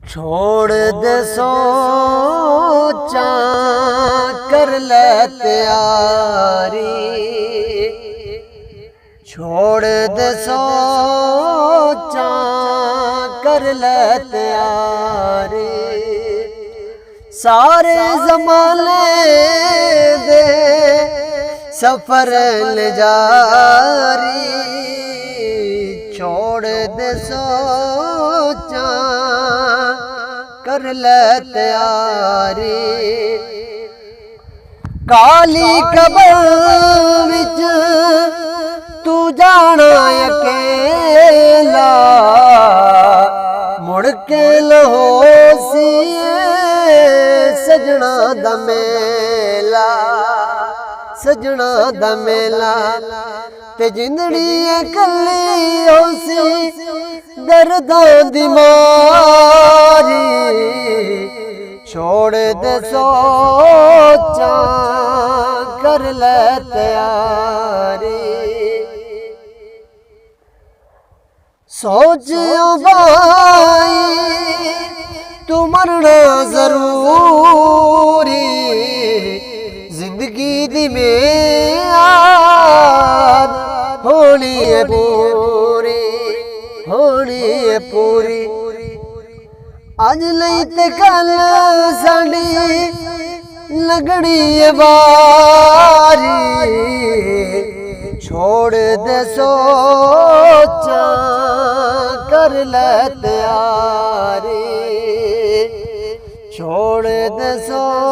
छोड़ दे सोचा कर ले तैयारी, छोड़ दे सोचा कर ले तैयारी। सारे ज़माने दे सफ़र न जारी, छोड़ दे सोचा कर ले तैयारी। काली कबर विच तू जाना अकेला, मुड़ के लहोसी सजना दा मेला, सजना दा मेला। ते जिंदड़ी कली होसी दर्दां दी मारी, छोड़ दे सोचा कर ले तैयारी। सोच भाई तू मरना जरूरी, जिंदगी दी मेयाद होनी है पूरी, होनी है पूरी। अज नहीं ते कल साडी लगनी है बारी, छोड़ दे सोचा कर ले तैयारी, छोड़ दे सोचा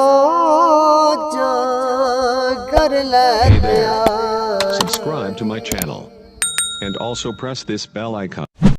कर ले तैयारी। Subscribe to my channel and also press this bell icon.